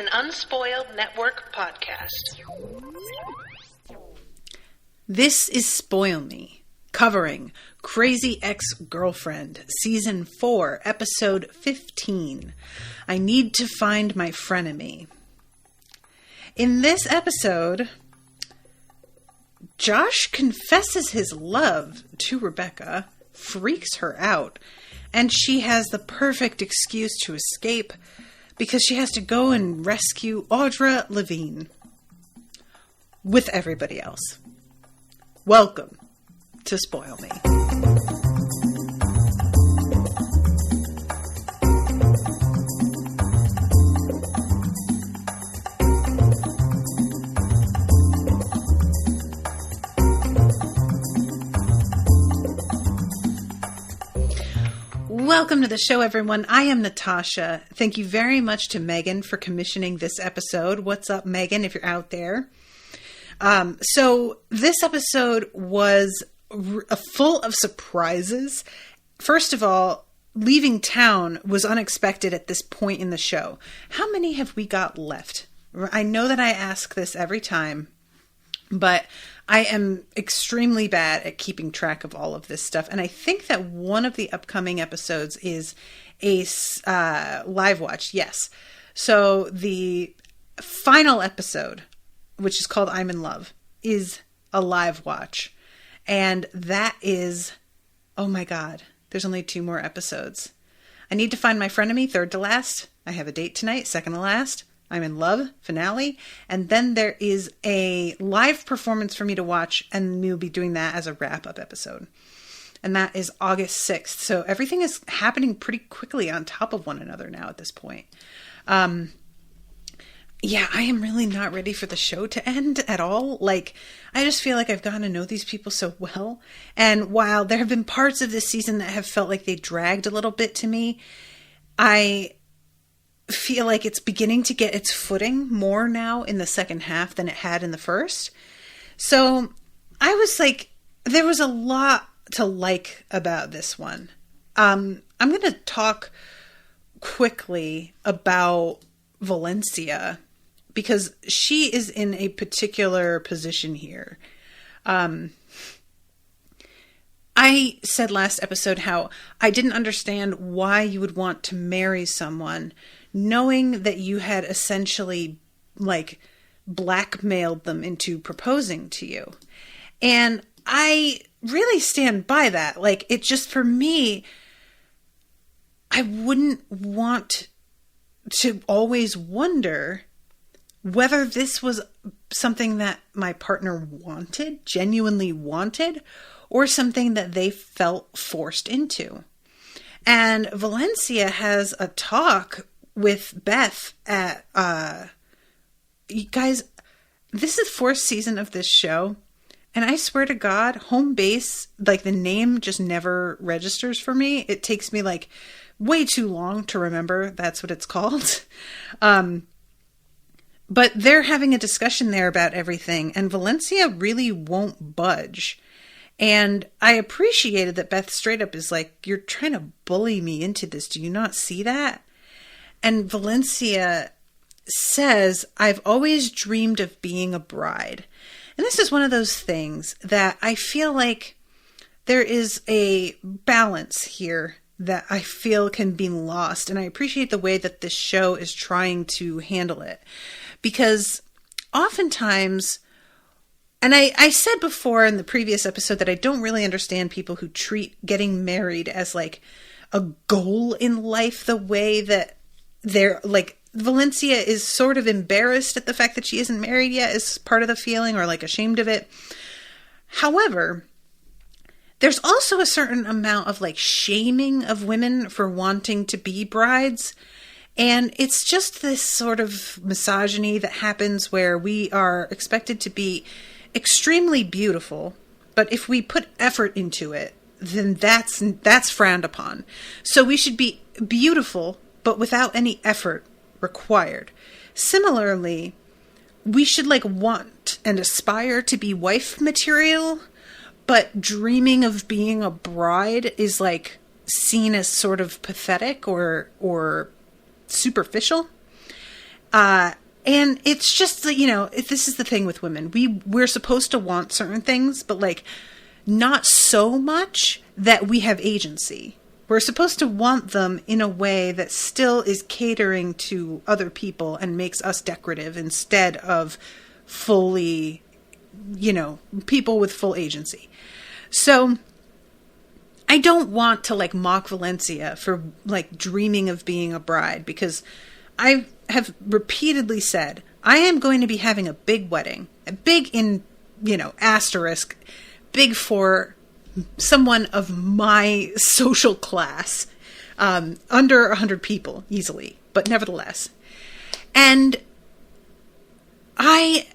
an Unspoiled Network podcast. This is Spoil Me, covering Crazy Ex-Girlfriend, Season 4, Episode 15. I Need to Find My Frenemy. In this episode, Josh confesses his love to Rebecca, freaks her out, and she has the perfect excuse to escape because she has to go and rescue Audra Levine with everybody else. Welcome to Spoil Me. Welcome to the show, everyone. I am Natasha. Thank you very much to Megan for commissioning this episode. What's up, Megan, if you're out there? So this episode was full of surprises. First of all, leaving town was unexpected at this point in the show. How many have we got left? I know that I ask this every time, but I am extremely bad at keeping track of all of this stuff. And I think that one of the upcoming episodes is a live watch. Yes. So the final episode, which is called I'm in Love, is a live watch. And that is, oh my God, there's only 2 more episodes. I Need to Find My Frenemy, third to last. I Have a Date Tonight, second to last. I'm in Love, finale. And then there is a live performance for me to watch, and we'll be doing that as a wrap-up episode. And that is August 6th. So everything is happening pretty quickly on top of one another now at this point. Yeah, I am really not ready for the show to end at all. Like, I just feel like I've gotten to know these people so well. And while there have been parts of this season that have felt like they dragged a little bit to me, I feel like it's beginning to get its footing more now in the second half than it had in the first. So I was like, there was a lot to like about this one. I'm going to talk quickly about Valencia because she is in a particular position here. I said last episode how I didn't understand why you would want to marry someone knowing that you had essentially like blackmailed them into proposing to you. And I really stand by that. Like, it just, for me, I wouldn't want to always wonder whether this was something that my partner wanted, genuinely wanted, or something that they felt forced into. And Valencia has a talk with Beth at, you guys, this is the 4th season of this show. And I swear to God, home base, like the name just never registers for me. It takes me like way too long to remember that's what it's called. But they're having a discussion there about everything. And Valencia really won't budge. And I appreciated that Beth straight up is like, you're trying to bully me into this. Do you not see that? And Valencia says, I've always dreamed of being a bride. And this is one of those things that I feel like there is a balance here that I feel can be lost. And I appreciate the way that this show is trying to handle it. Because oftentimes, and I said before in the previous episode that I don't really understand people who treat getting married as like a goal in life the way that they're like, Valencia is sort of embarrassed at the fact that she isn't married yet as part of the feeling, or like ashamed of it. However, there's also a certain amount of like shaming of women for wanting to be brides. And it's just this sort of misogyny that happens where we are expected to be extremely beautiful, but if we put effort into it, then that's frowned upon. So we should be beautiful, but without any effort required. Similarly, we should like want and aspire to be wife material, but dreaming of being a bride is like seen as sort of pathetic or superficial. And it's just, this is the thing with women. We're supposed to want certain things, but like not so much that we have agency. We're supposed to want them in a way that still is catering to other people and makes us decorative instead of fully, people with full agency. So I don't want to like mock Valencia for like dreaming of being a bride, because I have repeatedly said, I am going to be having a big wedding, a big in, asterisk, big for someone of my social class, under 100 people easily, but nevertheless. And I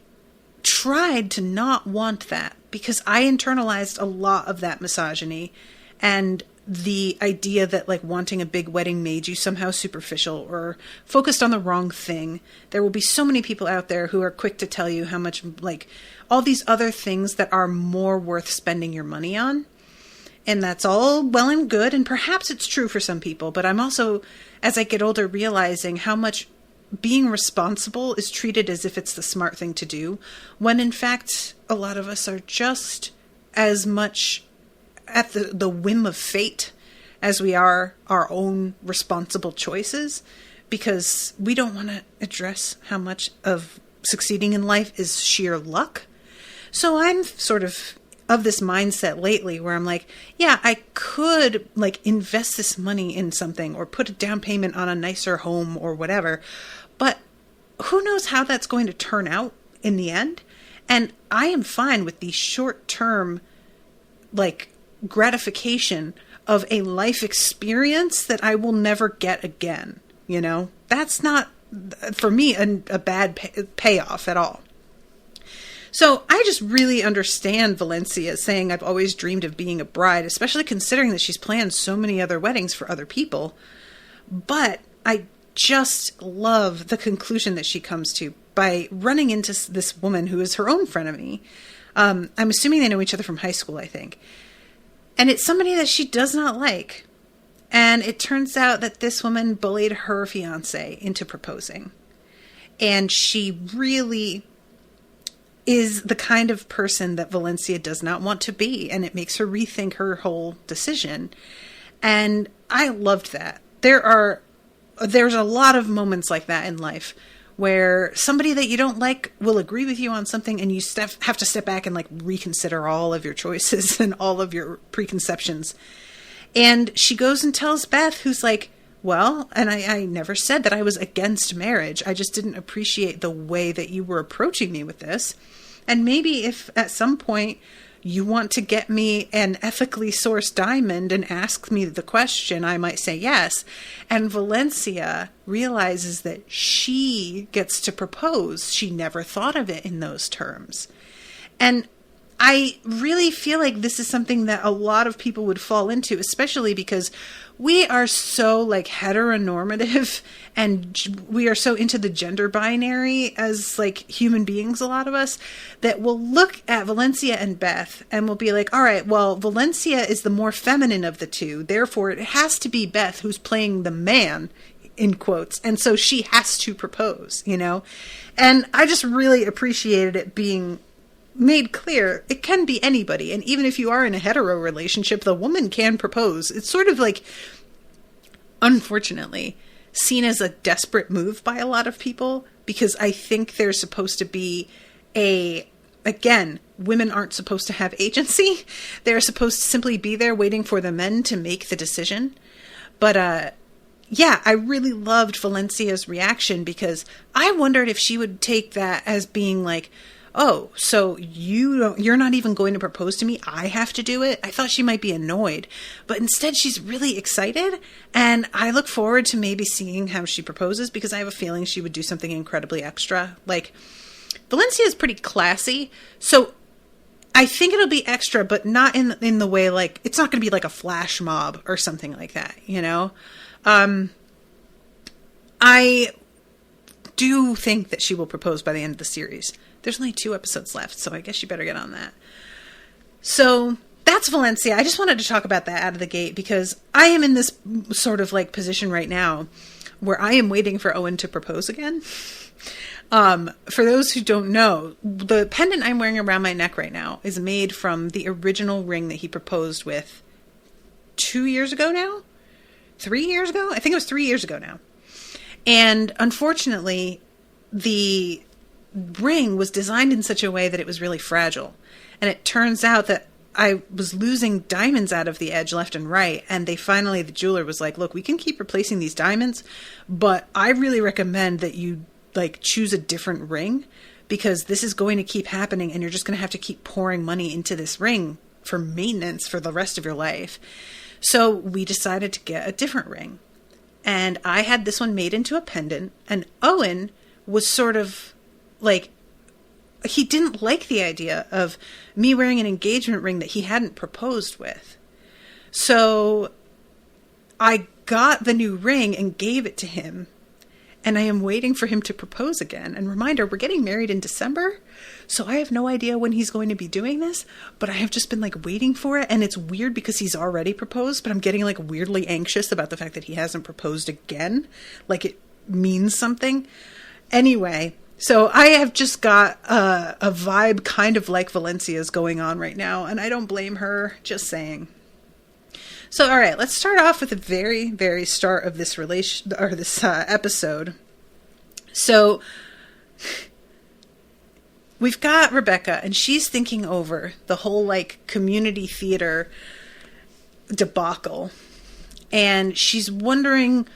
tried to not want that because I internalized a lot of that misogyny and the idea that like wanting a big wedding made you somehow superficial or focused on the wrong thing. There will be so many people out there who are quick to tell you how much like all these other things that are more worth spending your money on. And that's all well and good. And perhaps it's true for some people, but I'm also, as I get older, realizing how much being responsible is treated as if it's the smart thing to do, when in fact, a lot of us are just as much at the whim of fate as we are our own responsible choices, because we don't want to address how much of succeeding in life is sheer luck. So I'm sort of this mindset lately where I'm like, yeah, I could like invest this money in something or put a down payment on a nicer home or whatever, but who knows how that's going to turn out in the end. And I am fine with the short-term like gratification of a life experience that I will never get again. That's not for me a bad payoff at all. So I just really understand Valencia saying I've always dreamed of being a bride, especially considering that she's planned so many other weddings for other people. But I just love the conclusion that she comes to by running into this woman who is her own frenemy. I'm assuming they know each other from high school, I think. And it's somebody that she does not like. And it turns out that this woman bullied her fiancé into proposing. And she really is the kind of person that Valencia does not want to be. And it makes her rethink her whole decision. And I loved that. There's a lot of moments like that in life where somebody that you don't like will agree with you on something and you have to step back and like reconsider all of your choices and all of your preconceptions. And she goes and tells Beth, who's like, well, and I never said that I was against marriage. I just didn't appreciate the way that you were approaching me with this. And maybe if at some point you want to get me an ethically sourced diamond and ask me the question, I might say yes. And Valencia realizes that she gets to propose. She never thought of it in those terms. And I really feel like this is something that a lot of people would fall into, especially because we are so like heteronormative and we are so into the gender binary as like human beings, a lot of us, that will look at Valencia and Beth and will be like, all right, well, Valencia is the more feminine of the two. Therefore, it has to be Beth who's playing the man, in quotes. And so she has to propose, And I just really appreciated it being made clear it can be anybody. And even if you are in a hetero relationship, the woman can propose. It's sort of like, unfortunately, seen as a desperate move by a lot of people, because I think there's supposed to be again, women aren't supposed to have agency. They're supposed to simply be there waiting for the men to make the decision. But, yeah, I really loved Valencia's reaction, because I wondered if she would take that as being like, oh, so you're not even going to propose to me? I have to do it? I thought she might be annoyed. But instead, she's really excited. And I look forward to maybe seeing how she proposes, because I have a feeling she would do something incredibly extra. Like, Valencia is pretty classy. So I think it'll be extra, but not in the way, like, it's not going to be like a flash mob or something like that, I do think that she will propose by the end of the series. There's only 2 episodes left, so I guess you better get on that. So that's Valencia. I just wanted to talk about that out of the gate, because I am in this sort of like position right now where I am waiting for Owen to propose again. For those who don't know, the pendant I'm wearing around my neck right now is made from the original ring that he proposed with 2 years ago now? 3 years ago? I think it was 3 years ago now. And unfortunately, the ring was designed in such a way that it was really fragile. And it turns out that I was losing diamonds out of the edge left and right. And the jeweler was like, look, we can keep replacing these diamonds, but I really recommend that you choose a different ring, because this is going to keep happening and you're just going to have to keep pouring money into this ring for maintenance for the rest of your life. So we decided to get a different ring. And I had this one made into a pendant, and Owen was sort of he didn't like the idea of me wearing an engagement ring that he hadn't proposed with. So I got the new ring and gave it to him. And I am waiting for him to propose again. And reminder, we're getting married in December. So I have no idea when he's going to be doing this. But I have just been waiting for it. And it's weird because he's already proposed. But I'm getting weirdly anxious about the fact that he hasn't proposed again. It means something. Anyway, so I have just got a vibe kind of like Valencia's going on right now. And I don't blame her, just saying. So, all right, let's start off with the very, very start of this episode. So, we've got Rebecca, and she's thinking over the whole, community theater debacle. And she's wondering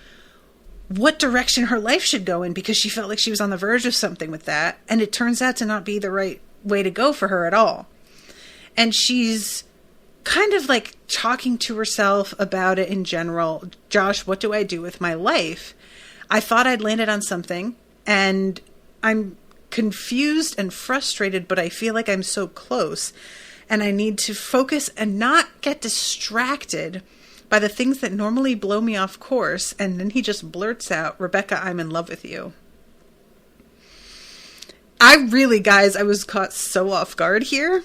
what direction her life should go in, because she felt like she was on the verge of something with that. And it turns out to not be the right way to go for her at all. And she's kind of talking to herself about it in general. Josh, what do I do with my life? I thought I'd landed on something, and I'm confused and frustrated, but I feel like I'm so close, and I need to focus and not get distracted by the things that normally blow me off course. And then he just blurts out, Rebecca, I'm in love with you. I was caught so off guard here.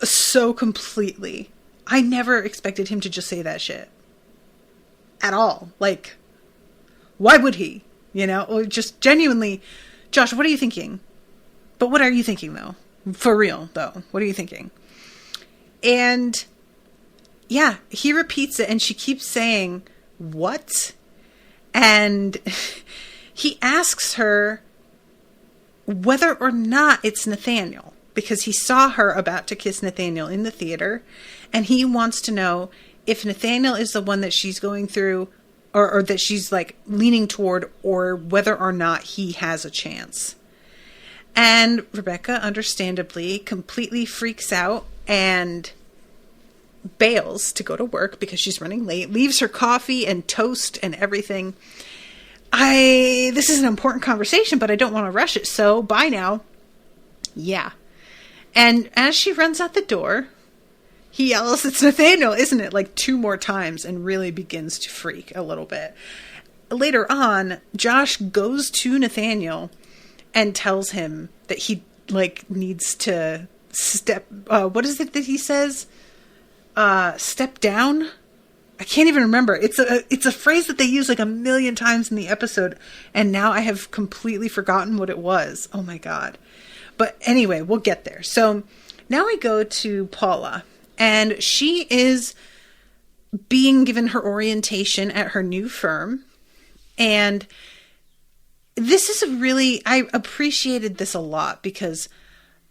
So completely. I never expected him to just say that shit. At all. Why would he? Or just genuinely, Josh, what are you thinking? But what are you thinking, though? For real, though. What are you thinking? And yeah, he repeats it, and she keeps saying, what? And he asks her whether or not it's Nathaniel, because he saw her about to kiss Nathaniel in the theater, and he wants to know if Nathaniel is the one that she's going through, or that she's leaning toward, or whether or not he has a chance. And Rebecca, understandably, completely freaks out and bails to go to work because she's running late, leaves her coffee and toast and everything. This is an important conversation, but I don't want to rush it, so bye now. Yeah. And as she runs out the door, he yells, it's Nathaniel, isn't it? 2 more times, and really begins to freak a little bit. Later on, Josh goes to Nathaniel and tells him that he needs to step, what is it that he says? Step down? I can't even remember. It's a phrase that they use 1 million times in the episode, and now I have completely forgotten what it was. Oh my God. But anyway, we'll get there. So now we go to Paula, and she is being given her orientation at her new firm. And this is I appreciated this a lot, because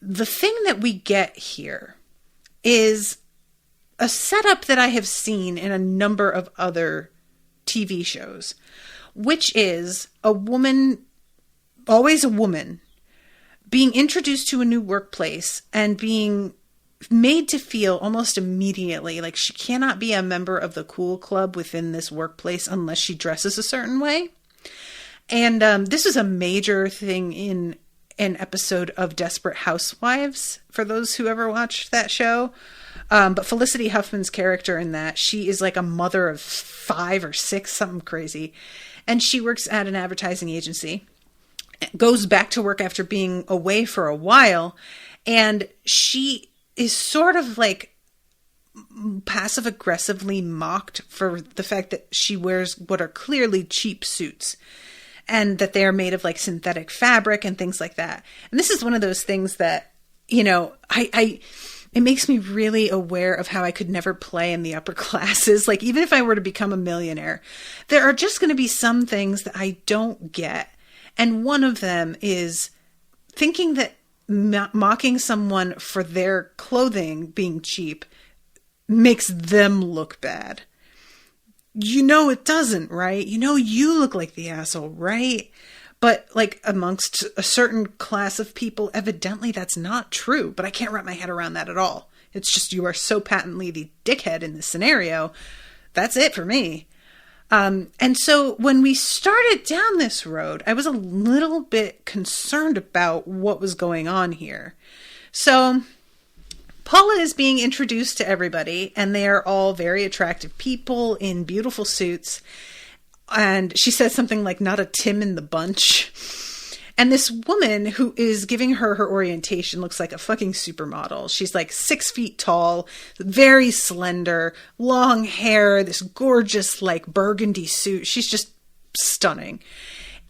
the thing that we get here is a setup that I have seen in a number of other TV shows, which is a woman, always a woman, being introduced to a new workplace and being made to feel almost immediately like she cannot be a member of the cool club within this workplace unless she dresses a certain way. And this is a major thing in an episode of Desperate Housewives, for those who ever watched that show. But Felicity Huffman's character in that, she is a mother of 5 or 6, something crazy. And she works at an advertising agency, goes back to work after being away for a while. And she is sort of passive aggressively mocked for the fact that she wears what are clearly cheap suits and that they are made of like synthetic fabric and things like that. And this is one of those things that, you know, it makes me really aware of how I could never play in the upper classes. Like, even if I were to become a millionaire, there are just going to be some things that I don't get. And one of them is thinking that mocking someone for their clothing being cheap makes them look bad. You know it doesn't, right? You know you look like the asshole, right? But like amongst a certain class of people, evidently that's not true. But I can't wrap my head around that at all. It's just you are so patently the dickhead in this scenario. That's it for me. And so when we started down this road, I was a little bit concerned about what was going on here. So Paula is being introduced to everybody, and they are all very attractive people in beautiful suits. And she says something like, not a Tim in the bunch. And this woman who is giving her orientation looks like a fucking supermodel. She's like 6 feet tall, very slender, long hair, this gorgeous like burgundy suit. She's just stunning.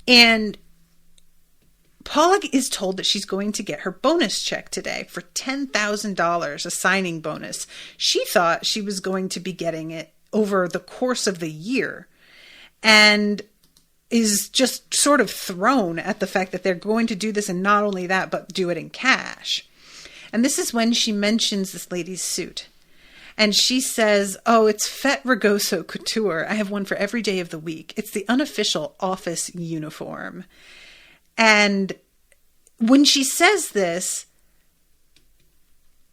And Paula is told that she's going to get her bonus check today for $10,000, a signing bonus. She thought she was going to be getting it over the course of the year. And is just sort of thrown at the fact that they're going to do this, and not only that, but do it in cash. And this is when she mentions this lady's suit. And she says, oh, it's Fet Ragoso Couture. I have one for every day of the week. It's the unofficial office uniform. And when she says this,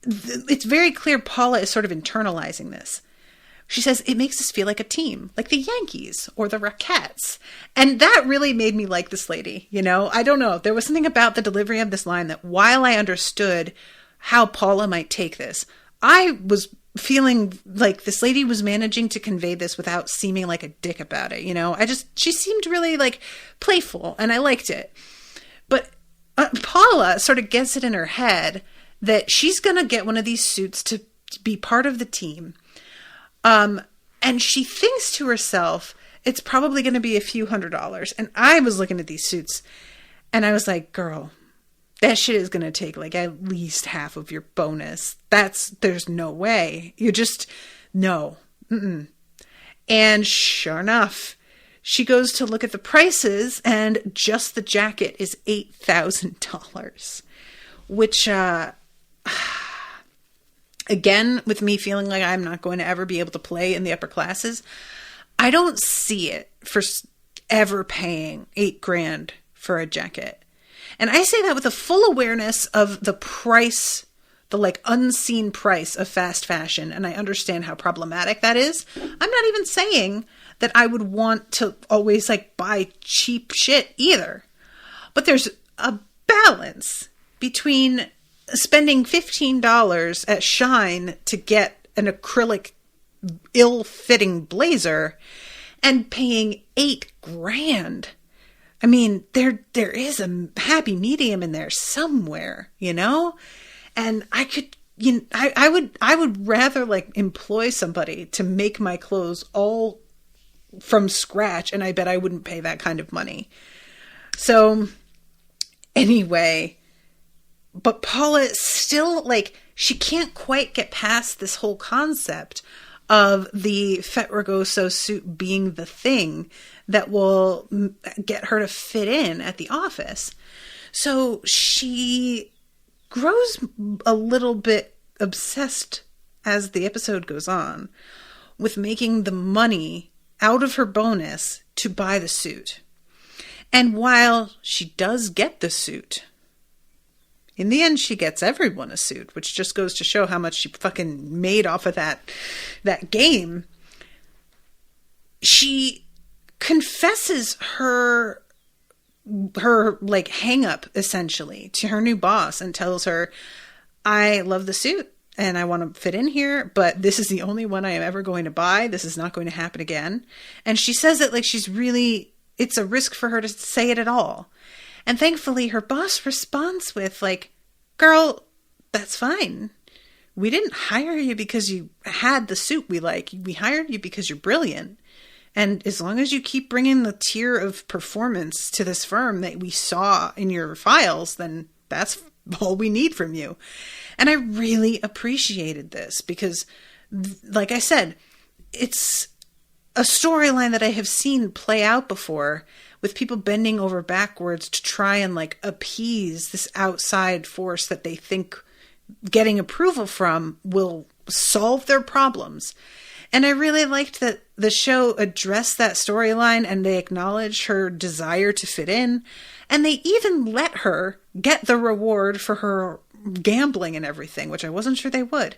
it's very clear Paula is sort of internalizing this. She says, it makes us feel like a team, like the Yankees or the Rockettes. And that really made me like this lady. You know, I don't know. There was something about the delivery of this line that while I understood how Paula might take this, I was feeling like this lady was managing to convey this without seeming like a dick about it. You know, she seemed really like playful, and I liked it. But Paula sort of gets it in her head that she's going to get one of these suits to be part of the team. And she thinks to herself, it's probably going to be a few $100s. And I was looking at these suits and I was like, girl, that shit is going to take like at least half of your bonus. There's no way. You just, no. Mm-mm. And sure enough, she goes to look at the prices and just the jacket is $8,000, which, again, with me feeling like I'm not going to ever be able to play in the upper classes, I don't see it for ever paying $8,000 for a jacket. And I say that with a full awareness of the price, the like unseen price of fast fashion. And I understand how problematic that is. I'm not even saying that I would want to always like buy cheap shit either. But there's a balance between spending $15 at Shine to get an acrylic ill-fitting blazer and paying $8,000. I mean, there is a happy medium in there somewhere, you know? And I could, I would rather like employ somebody to make my clothes all from scratch, and I bet I wouldn't pay that kind of money. So anyway, but Paula still, like, she can't quite get past this whole concept of the Fet Ragoso suit being the thing that will get her to fit in at the office. So she grows a little bit obsessed as the episode goes on with making the money out of her bonus to buy the suit. And while she does get the suit, in the end, she gets everyone a suit, which just goes to show how much she fucking made off of that game. She confesses her like hang up essentially to her new boss and tells her, I love the suit and I want to fit in here, but this is the only one I am ever going to buy. This is not going to happen again. And she says it like it's a risk for her to say it at all. And thankfully, her boss responds with like, girl, that's fine. We didn't hire you because you had the suit we like. We hired you because you're brilliant. And as long as you keep bringing the tier of performance to this firm that we saw in your files, then that's all we need from you. And I really appreciated this because, like I said, it's a storyline that I have seen play out before with people bending over backwards to try and like appease this outside force that they think getting approval from will solve their problems. And I really liked that the show addressed that storyline and they acknowledged her desire to fit in. And they even let her get the reward for her gambling and everything, which I wasn't sure they would.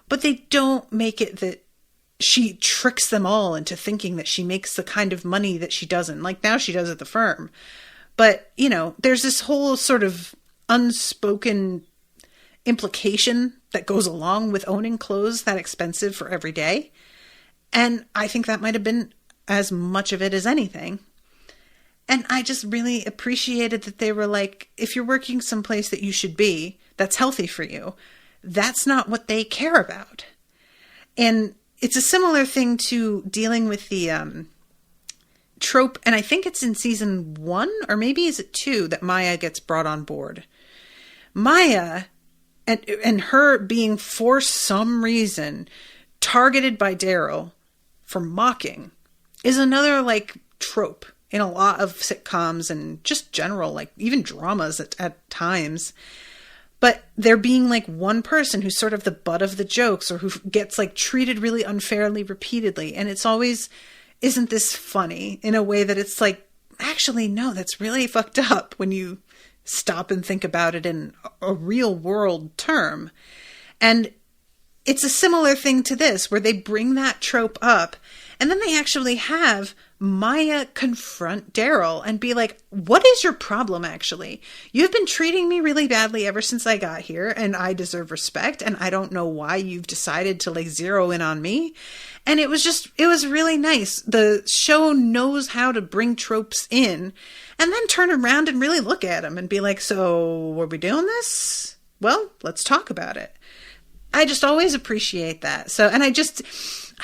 But they don't make it that she tricks them all into thinking that she makes the kind of money that she doesn't. Like now she does at the firm. But, you know, there's this whole sort of unspoken implication that goes along with owning clothes that expensive for every day. And I think that might have been as much of it as anything. And I just really appreciated that they were like, if you're working someplace that you should be, that's healthy for you, that's not what they care about. And it's a similar thing to dealing with the trope, and I think it's in season 1, or maybe is it 2, that Maya gets brought on board. Maya, and her being for some reason targeted by Daryl for mocking, is another like trope in a lot of sitcoms and just general, like even dramas at times. But there being like one person who's sort of the butt of the jokes or who gets like treated really unfairly repeatedly. And it's always, isn't this funny, in a way that it's like, actually, no, that's really fucked up when you stop and think about it in a real world term. And it's a similar thing to this, where they bring that trope up and then they actually have Maya confront Daryl and be like, what is your problem actually? You've been treating me really badly ever since I got here and I deserve respect and I don't know why you've decided to like zero in on me. And it was really nice. The show knows how to bring tropes in and then turn around and really look at them and be like, so were we doing this? Well, let's talk about it. I just always appreciate that. So, and I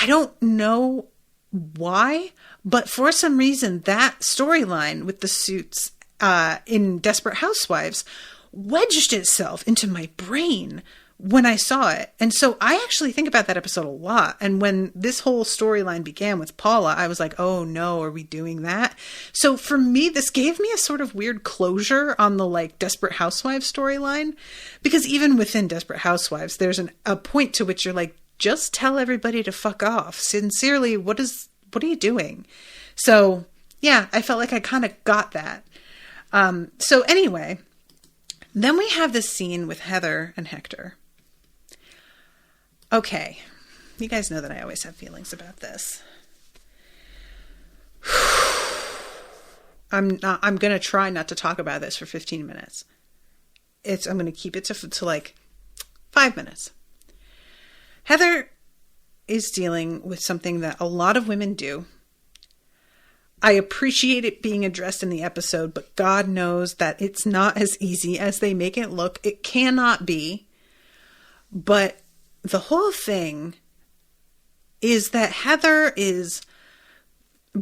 don't know why, but for some reason that storyline with the suits in Desperate Housewives wedged itself into my brain when I saw it. And so I actually think about that episode a lot. And when this whole storyline began with Paula, I was like, oh no, are we doing that? So for me, this gave me a sort of weird closure on the like Desperate Housewives storyline, because even within Desperate Housewives, there's a point to which you're like, just tell everybody to fuck off. Sincerely, what are you doing? So yeah, I felt like I kind of got that. So anyway, then we have this scene with Heather and Hector. Okay. You guys know that I always have feelings about this. I'm going to try not to talk about this for 15 minutes. I'm going to keep it to like 5 minutes. Heather is dealing with something that a lot of women do. I appreciate it being addressed in the episode, but God knows that it's not as easy as they make it look. It cannot be. But the whole thing is that Heather is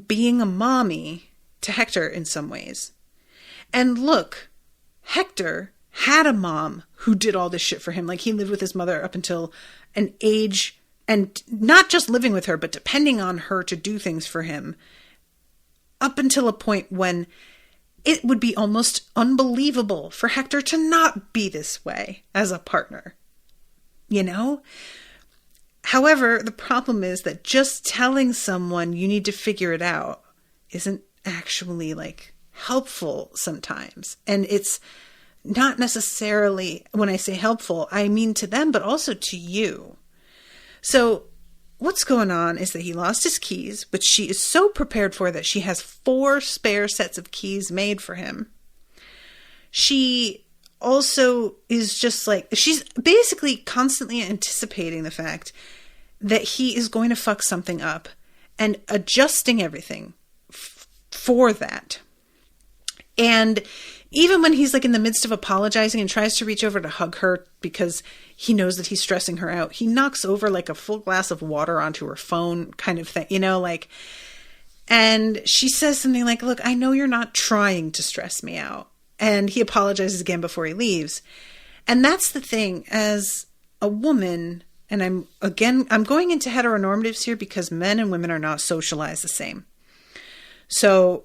being a mommy to Hector in some ways. And look, Hector had a mom who did all this shit for him. Like, he lived with his mother up until an age, and not just living with her, but depending on her to do things for him, up until a point when it would be almost unbelievable for Hector to not be this way as a partner. You know? However, the problem is that just telling someone you need to figure it out isn't actually like helpful sometimes. And it's not necessarily, when I say helpful, I mean to them, but also to you. So what's going on is that he lost his keys, which she is so prepared for that she has 4 spare sets of keys made for him. She also is just like, she's basically constantly anticipating the fact that he is going to fuck something up and adjusting everything for that. And even when he's like in the midst of apologizing and tries to reach over to hug her because he knows that he's stressing her out, he knocks over like a full glass of water onto her phone kind of thing, like, and she says something like, look, I know you're not trying to stress me out. And he apologizes again before he leaves. And that's the thing, as a woman, and I'm going into heteronormatives here because men and women are not socialized the same. So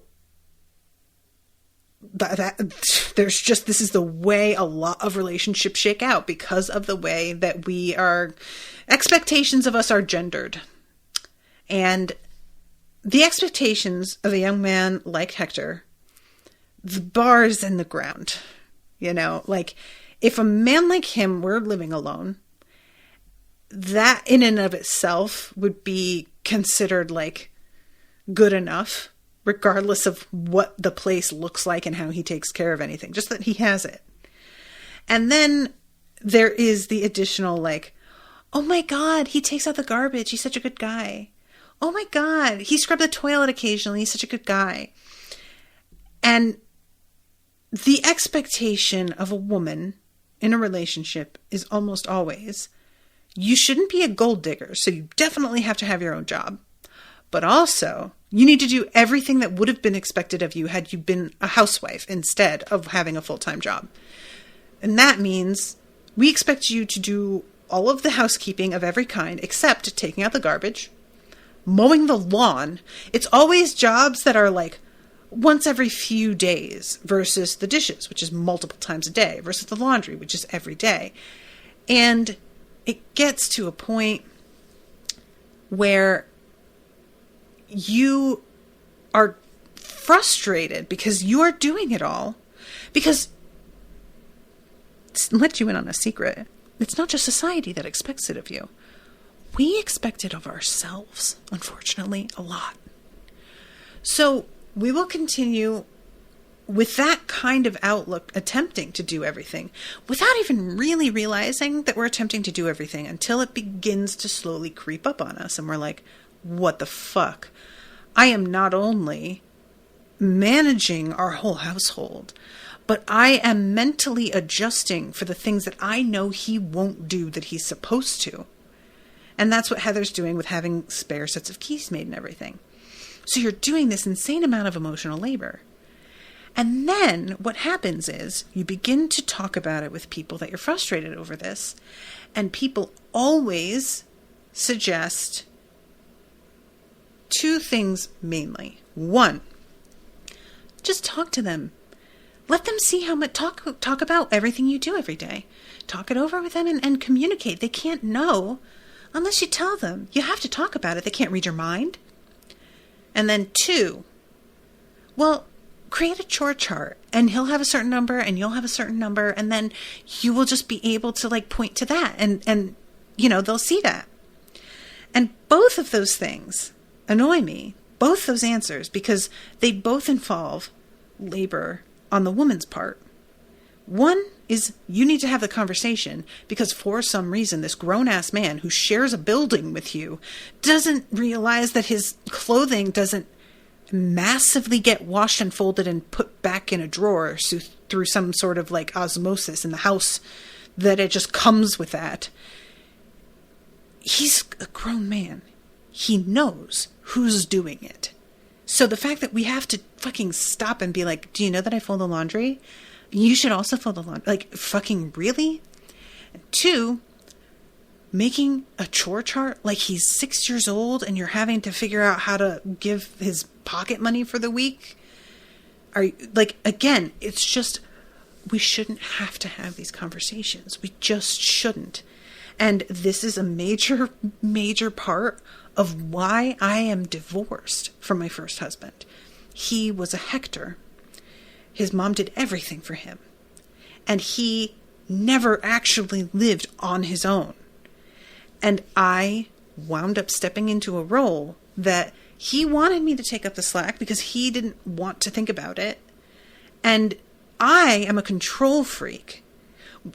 this is the way a lot of relationships shake out because of the way that expectations of us are gendered. And the expectations of a young man like Hector, the bar is in the ground, like if a man like him were living alone, that in and of itself would be considered like good enough, regardless of what the place looks like and how he takes care of anything, just that he has it. And then there is the additional like, oh my God, he takes out the garbage. He's such a good guy. Oh my God, he scrubbed the toilet occasionally. He's such a good guy. And the expectation of a woman in a relationship is almost always, you shouldn't be a gold digger, so you definitely have to have your own job. But also, you need to do everything that would have been expected of you had you been a housewife instead of having a full-time job. And that means we expect you to do all of the housekeeping of every kind except taking out the garbage, mowing the lawn. It's always jobs that are like once every few days versus the dishes, which is multiple times a day, versus the laundry, which is every day. And it gets to a point where you are frustrated because you are doing it all. Because, let you in on a secret, it's not just society that expects it of you. We expect it of ourselves, unfortunately, a lot. So we will continue with that kind of outlook, attempting to do everything without even really realizing that we're attempting to do everything until it begins to slowly creep up on us. And we're like, what the fuck? I am not only managing our whole household, but I am mentally adjusting for the things that I know he won't do that he's supposed to. And that's what Heather's doing with having spare sets of keys made and everything. So you're doing this insane amount of emotional labor. And then what happens is you begin to talk about it with people that you're frustrated over this. And people always suggest two things mainly. One, just talk to them. Let them see how much, talk about everything you do every day. Talk it over with them and communicate. They can't know unless you tell them. You have to talk about it. They can't read your mind. And then two, well, create a chore chart, and he'll have a certain number and you'll have a certain number, and then you will just be able to like point to that and they'll see that. And both of those things annoy me, both those answers, because they both involve labor on the woman's part. One is you need to have the conversation because for some reason this grown-ass man who shares a building with you doesn't realize that his clothing doesn't massively get washed and folded and put back in a drawer through some sort of like osmosis in the house, that it just comes with that. He's a grown man. He knows who's doing it. So the fact that we have to fucking stop and be like, do you know that I fold the laundry? You should also fold the laundry. Like, fucking really? And two, making a chore chart like he's 6 years old and you're having to figure out how to give his pocket money for the week. Again, it's just, we shouldn't have to have these conversations. We just shouldn't. And this is a major, major part of why I am divorced from my first husband. He was a Hector. His mom did everything for him. And he never actually lived on his own. And I wound up stepping into a role that he wanted me to take up the slack because he didn't want to think about it. And I am a control freak.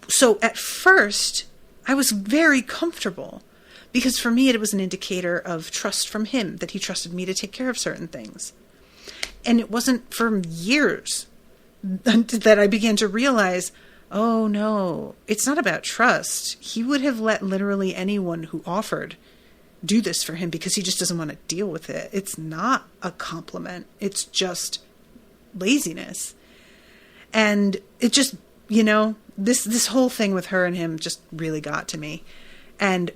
So at first, I was very comfortable because for me, it was an indicator of trust from him, that he trusted me to take care of certain things. And it wasn't for years that I began to realize, oh no, it's not about trust. He would have let literally anyone who offered do this for him because he just doesn't want to deal with it. It's not a compliment. It's just laziness. And it just, this whole thing with her and him just really got to me. And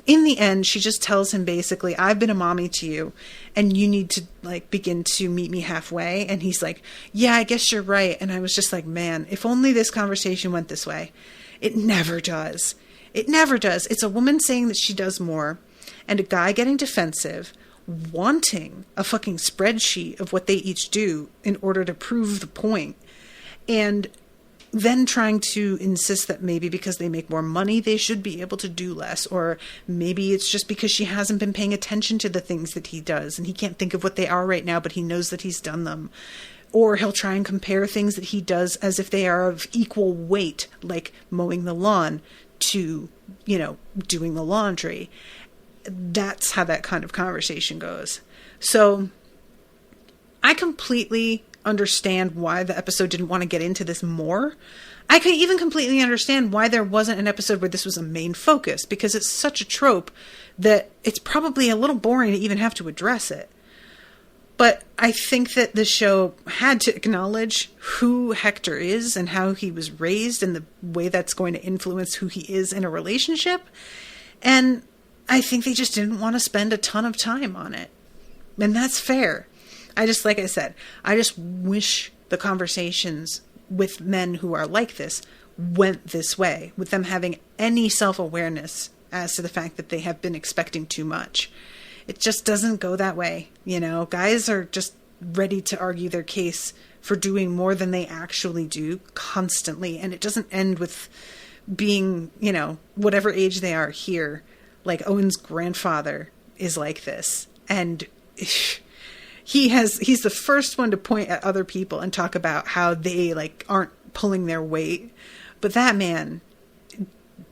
in the end, she just tells him basically, I've been a mommy to you and you need to begin to meet me halfway. And he's like, yeah, I guess you're right. And I was just like, man, if only this conversation went this way. It never does. It never does. It's a woman saying that she does more and a guy getting defensive, wanting a fucking spreadsheet of what they each do in order to prove the point. And then trying to insist that maybe because they make more money, they should be able to do less. Or maybe it's just because she hasn't been paying attention to the things that he does and he can't think of what they are right now, but he knows that he's done them. Or he'll try and compare things that he does as if they are of equal weight, like mowing the lawn to, doing the laundry. That's how that kind of conversation goes. So I completely understand why the episode didn't want to get into this more. I can even completely understand why there wasn't an episode where this was a main focus, because it's such a trope that it's probably a little boring to even have to address it. But I think that the show had to acknowledge who Hector is and how he was raised and the way that's going to influence who he is in a relationship. And I think they just didn't want to spend a ton of time on it. And that's fair. Like I said, I just wish the conversations with men who are like this went this way, with them having any self-awareness as to the fact that they have been expecting too much. It just doesn't go that way. Guys are just ready to argue their case for doing more than they actually do constantly. And it doesn't end with being, whatever age they are here. Like Owen's grandfather is like this. And he's the first one to point at other people and talk about how they aren't pulling their weight. But that man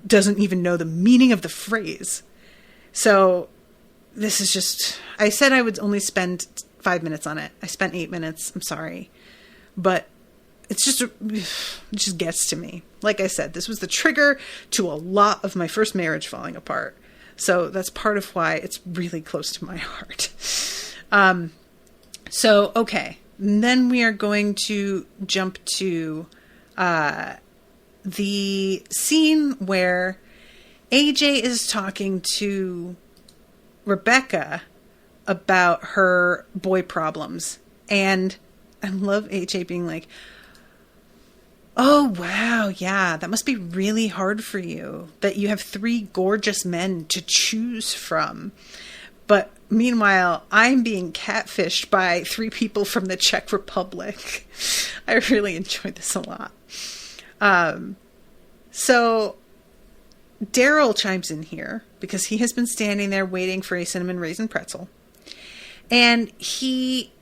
doesn't even know the meaning of the phrase. So this is just, I said I would only spend 5 minutes on it. I spent 8 minutes. I'm sorry. But it just gets to me. Like I said, this was the trigger to a lot of my first marriage falling apart. So that's part of why it's really close to my heart. So, okay. And then we are going to jump to the scene where AJ is talking to Rebecca about her boy problems. And I love AJ being like, oh, wow, yeah, that must be really hard for you that you have 3 gorgeous men to choose from. But meanwhile, I'm being catfished by 3 people from the Czech Republic. I really enjoyed this a lot. So Daryl chimes in here because he has been standing there waiting for a cinnamon raisin pretzel. And he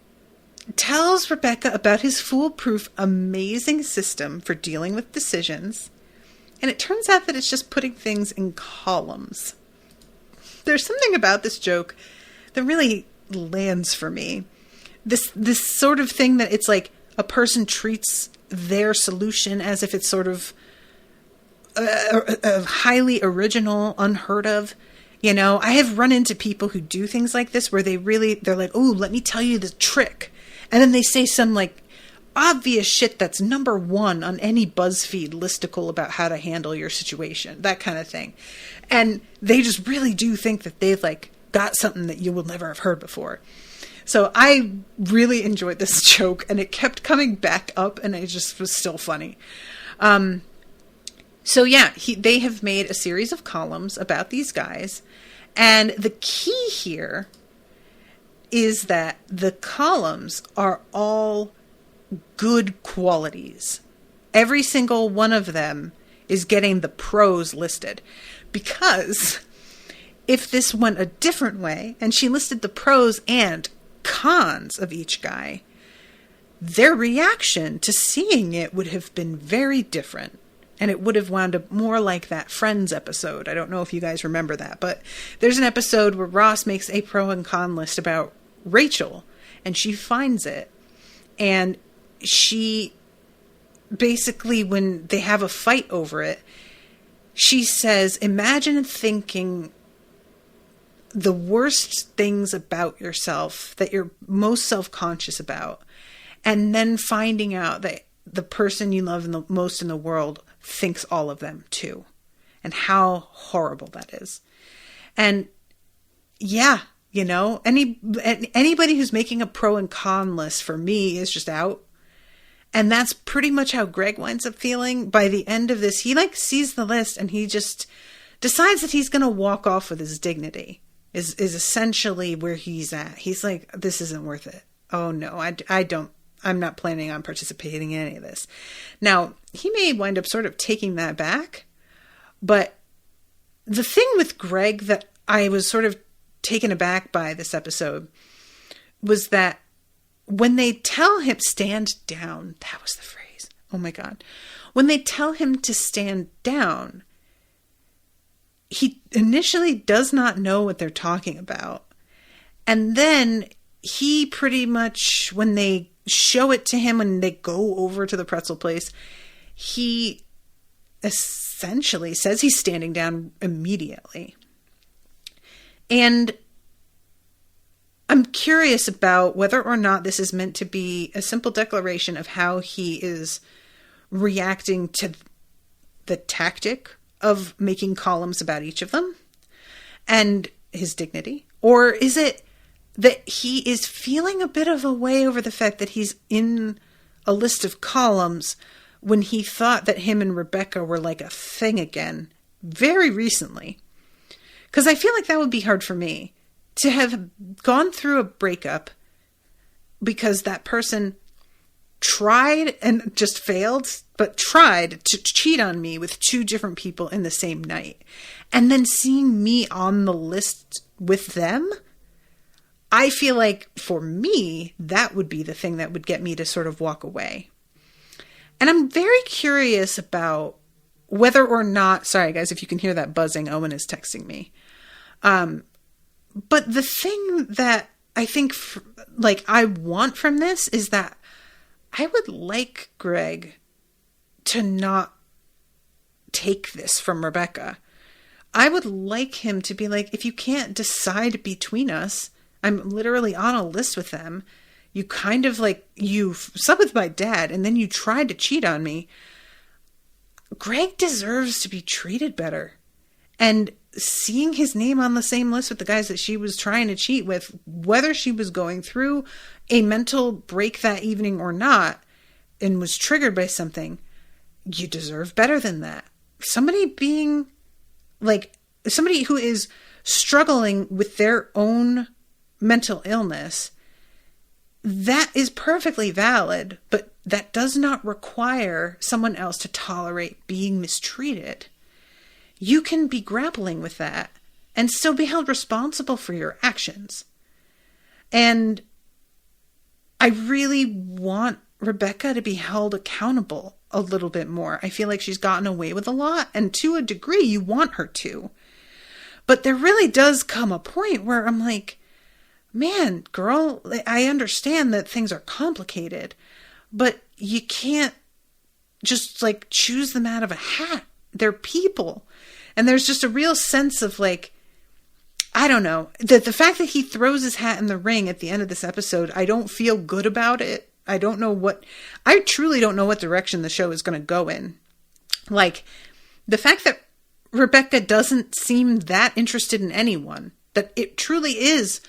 tells Rebecca about his foolproof, amazing system for dealing with decisions. And it turns out that it's just putting things in columns. There's something about this joke that really lands for me. This sort of thing that it's like a person treats their solution as if it's sort of a highly original, unheard of. I have run into people who do things like this where they're like, oh, let me tell you the trick. And then they say some obvious shit that's number 1 on any BuzzFeed listicle about how to handle your situation, that kind of thing. And they just really do think that they've got something that you will never have heard before. So I really enjoyed this joke and it kept coming back up and it just was still funny. So yeah, they have made a series of columns about these guys. And the key here is that the columns are all good qualities. Every single one of them is getting the pros listed. Because if this went a different way and she listed the pros and cons of each guy, their reaction to seeing it would have been very different. And it would have wound up more like that Friends episode. I don't know if you guys remember that, but there's an episode where Ross makes a pro and con list about Rachel, and she finds it, and she basically when they have a fight over it, she says, imagine thinking the worst things about yourself that you're most self-conscious about, and then finding out that the person you love the most in the world thinks all of them too, and how horrible that is. And yeah, you know, anybody who's making a pro and con list for me is just out. And that's pretty much how Greg winds up feeling. By the end of this, he like sees the list and he just decides that he's going to walk off with his dignity is essentially where he's at. He's like, this isn't worth it. Oh no, I'm not planning on participating in any of this. Now, he may wind up sort of taking that back, but the thing with Greg that I was sort of taken aback by this episode was that when they tell him stand down, that was the phrase. Oh my God. When they tell him to stand down, he initially does not know what they're talking about. And then he pretty much, when they show it to him, when they go over to the pretzel place, he essentially says he's standing down immediately. And I'm curious about whether or not this is meant to be a simple declaration of how he is reacting to the tactic of making columns about each of them and his dignity. Or is it that he is feeling a bit of a way over the fact that he's in a list of columns when he thought that him and Rebecca were like a thing again very recently? Because I feel like that would be hard for me to have gone through a breakup because that person tried and just failed, but tried to cheat on me with two different people in the same night. And then seeing me on the list with them, I feel like for me, that would be the thing that would get me to sort of walk away. And I'm very curious about whether or not, sorry guys, if you can hear that buzzing, Owen is texting me. But the thing that I think I want from this is that I would like Greg to not take this from Rebecca. I would like him to be like, if you can't decide between us, I'm literally on a list with them. You kind of like, you slept with my dad and then you tried to cheat on me. Greg deserves to be treated better. And seeing his name on the same list with the guys that she was trying to cheat with, whether she was going through a mental break that evening or not, and was triggered by something, you deserve better than that. Somebody being like, somebody who is struggling with their own mental illness, that is perfectly valid, but that does not require someone else to tolerate being mistreated. You can be grappling with that and still be held responsible for your actions. And I really want Rebecca to be held accountable a little bit more. I feel like she's gotten away with a lot, and to a degree you want her to. But there really does come a point where I'm like, man, girl, I understand that things are complicated, but you can't just like choose them out of a hat. They're people. And there's just a real sense of like, I don't know, the fact that he throws his hat in the ring at the end of this episode, I don't feel good about it. I truly don't know what direction the show is going to go in. Like, the fact that Rebecca doesn't seem that interested in anyone, that it truly is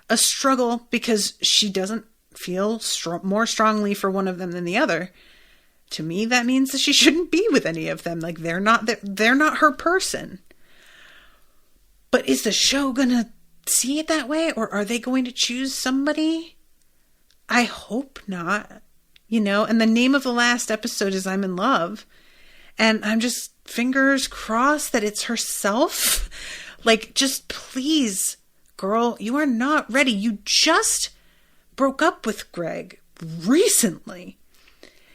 a struggle because she doesn't feel more strongly for one of them than the other. To me, that means that she shouldn't be with any of them. Like, they're not her person. But is the show going to see it that way? Or are they going to choose somebody? I hope not. You know, and the name of the last episode is I'm in Love. And I'm just fingers crossed that it's herself. Like, just please, girl, you are not ready. You just broke up with Greg recently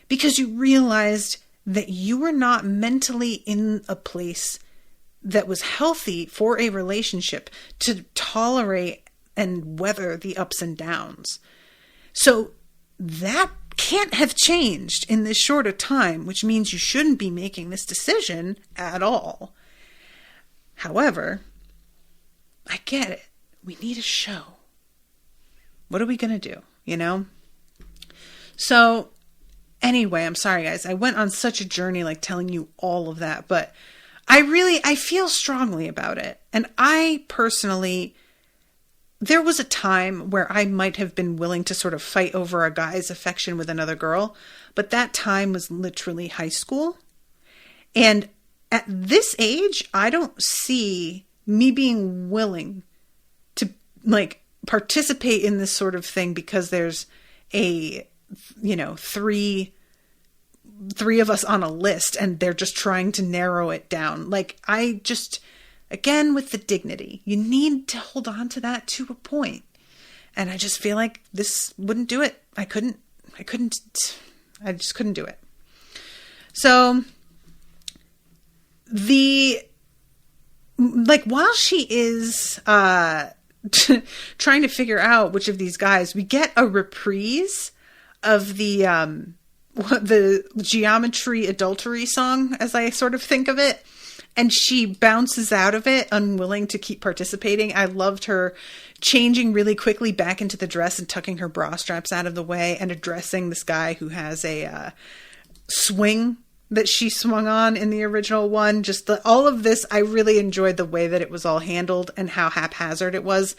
because you realized that you were not mentally in a place that was healthy for a relationship to tolerate and weather the ups and downs. So that can't have changed in this short a time, which means you shouldn't be making this decision at all. However, I get it. We need a show. What are we going to do? You know? So anyway, I'm sorry guys. I went on such a journey, like telling you all of that, but I feel strongly about it. And I personally, there was a time where I might have been willing to sort of fight over a guy's affection with another girl, but that time was literally high school. And at this age, I don't see me being willing to like participate in this sort of thing because there's three of us on a list and they're just trying to narrow it down. Like, I just, again, with the dignity, you need to hold on to that to a point. And I just feel like this wouldn't do it. I just couldn't do it. So while she is, trying to figure out which of these guys, we get a reprise of the geometry adultery song, as I sort of think of it. And she bounces out of it, unwilling to keep participating. I loved her changing really quickly back into the dress and tucking her bra straps out of the way and addressing this guy who has a swing that she swung on in the original one. Just all of this, I really enjoyed the way that it was all handled and how haphazard it was,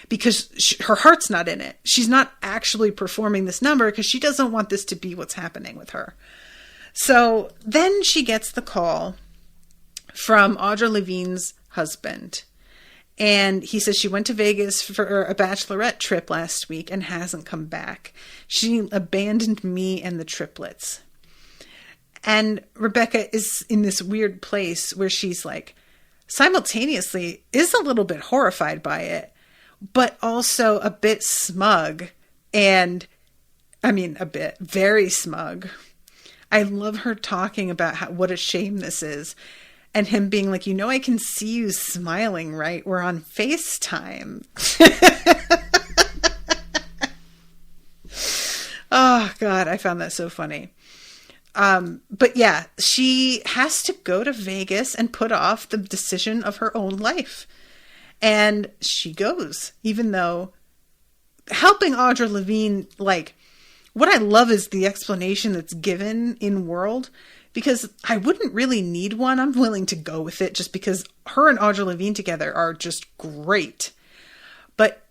because her heart's not in it. She's not actually performing this number because she doesn't want this to be what's happening with her. So then she gets the call from Audra Levine's husband. And he says she went to Vegas for a bachelorette trip last week and hasn't come back. She abandoned me and the triplets. And Rebecca is in this weird place where she's like, simultaneously is a little bit horrified by it, but also a bit smug. And very smug. I love her talking about what a shame this is. And him being like, I can see you smiling, right? We're on FaceTime. Oh, God, I found that so funny. But yeah, she has to go to Vegas and put off the decision of her own life. And she goes, even though helping Audra Levine, like, what I love is the explanation that's given in World, because I wouldn't really need one. I'm willing to go with it just because her and Audra Levine together are just great. But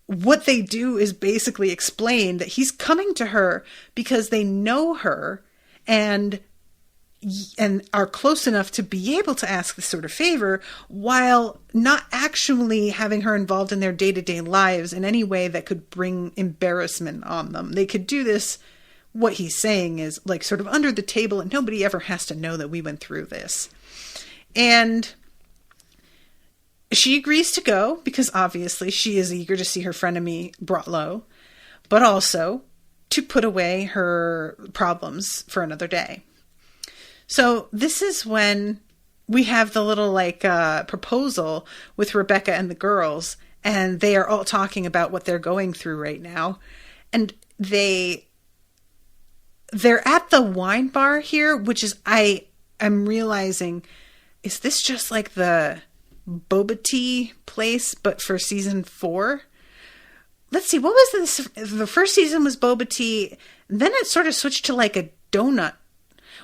what they do is basically explain that he's coming to her because they know her and are close enough to be able to ask this sort of favor while not actually having her involved in their day-to-day lives in any way that could bring embarrassment on them. They could do this, what he's saying is, like, sort of under the table, and nobody ever has to know that we went through this. And she agrees to go because obviously she is eager to see her frenemy brought low, but also to put away her problems for another day. So this is when we have the little proposal with Rebecca and the girls, and they are all talking about what they're going through right now. And they're at the wine bar here, which is, I'm realizing, is this just like the boba tea place, but for season 4? Let's see, what was this? The first season was boba tea. Then it sort of switched to like a donut.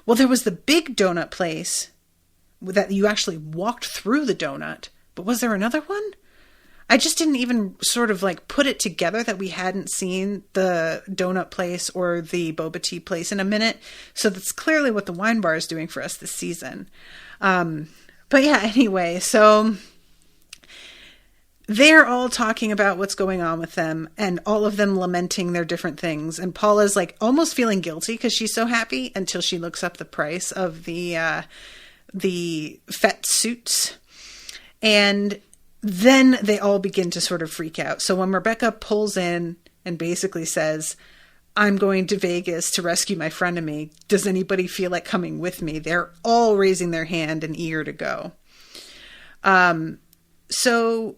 Well, there was the big donut place that you actually walked through the donut. But was there another one? I just didn't even sort of like put it together that we hadn't seen the donut place or the boba tea place in a minute. So that's clearly what the wine bar is doing for us this season. But yeah, anyway, so they're all talking about what's going on with them and all of them lamenting their different things. And Paula's like almost feeling guilty because she's so happy until she looks up the price of the fet suits. And then they all begin to sort of freak out. So when Rebecca pulls in and basically says, I'm going to Vegas to rescue my frenemy, does anybody feel like coming with me? They're all raising their hand and eager to go. So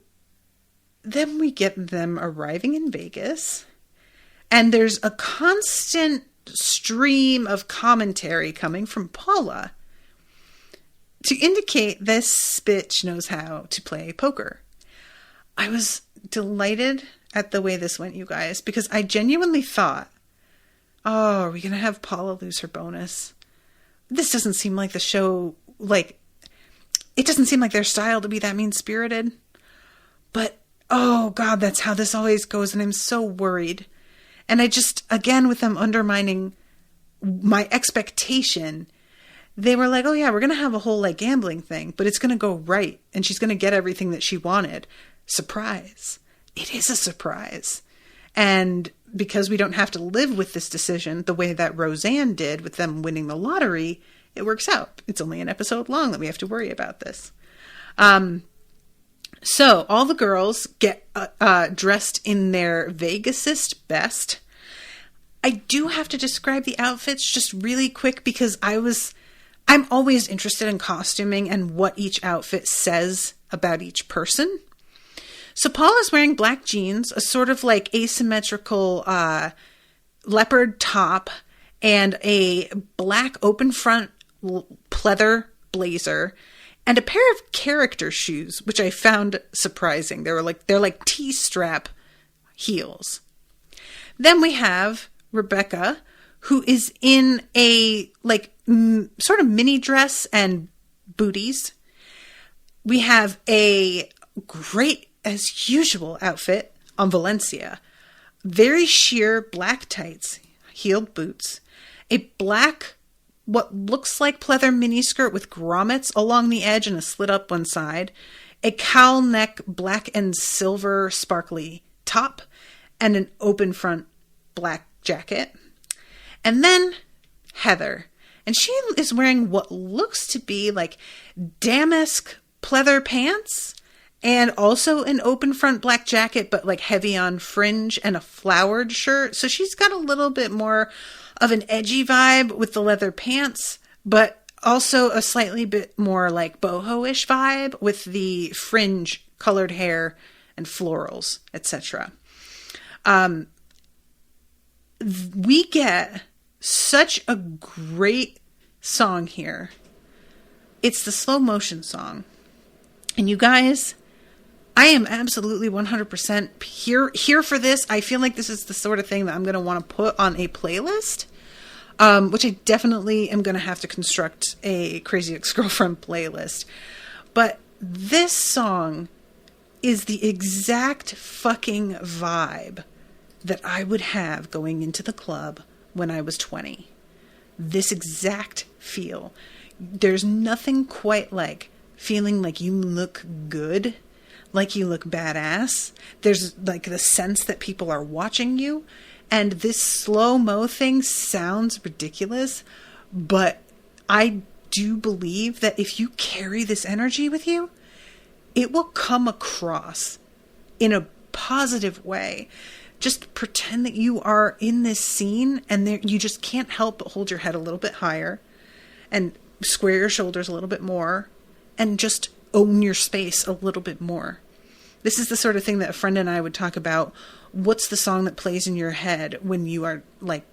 then we get them arriving in Vegas, and there's a constant stream of commentary coming from Paula to indicate this bitch knows how to play poker. I was delighted at the way this went, you guys, because I genuinely thought, oh, are we going to have Paula lose her bonus? This doesn't seem like the show, like, it doesn't seem like their style to be that mean-spirited. But, oh God, that's how this always goes, and I'm so worried. And I just, again, with them undermining my expectation, they were like, oh yeah, we're going to have a whole like gambling thing, but it's going to go right. And she's going to get everything that she wanted. Surprise. It is a surprise. And because we don't have to live with this decision the way that Roseanne did with them winning the lottery, it works out. It's only an episode long that we have to worry about this. So all the girls get dressed in their Vegasist best. I do have to describe the outfits just really quick because I'm always interested in costuming and what each outfit says about each person. So Paula's wearing black jeans, a sort of like asymmetrical leopard top, and a black open front pleather blazer, and a pair of character shoes, which I found surprising. They're like T-strap heels. Then we have Rebecca, who is in a like sort of mini dress and booties. We have a great, as usual, outfit on Valencia. Very sheer black tights, heeled boots, a black, what looks like pleather miniskirt with grommets along the edge and a slit up one side, a cowl neck black and silver sparkly top, and an open front black jacket. And then Heather. And she is wearing what looks to be like damask pleather pants and also an open front black jacket, but like heavy on fringe, and a flowered shirt. So she's got a little bit more of an edgy vibe with the leather pants, but also a slightly bit more like boho-ish vibe with the fringe colored hair and florals, etc. We get such a great song here. It's the slow motion song. And you guys, I am absolutely 100% here for this. I feel like this is the sort of thing that I'm going to want to put on a playlist, which I definitely am going to have to construct a Crazy Ex-Girlfriend playlist. But this song is the exact fucking vibe that I would have going into the club when I was 20. This exact feel. There's nothing quite like feeling like you look good, like you look badass. There's like the sense that people are watching you. And this slow-mo thing sounds ridiculous, but I do believe that if you carry this energy with you, it will come across in a positive way. Just pretend that you are in this scene and you just can't help but hold your head a little bit higher and square your shoulders a little bit more and just own your space a little bit more. This is the sort of thing that a friend and I would talk about. What's the song that plays in your head when you are like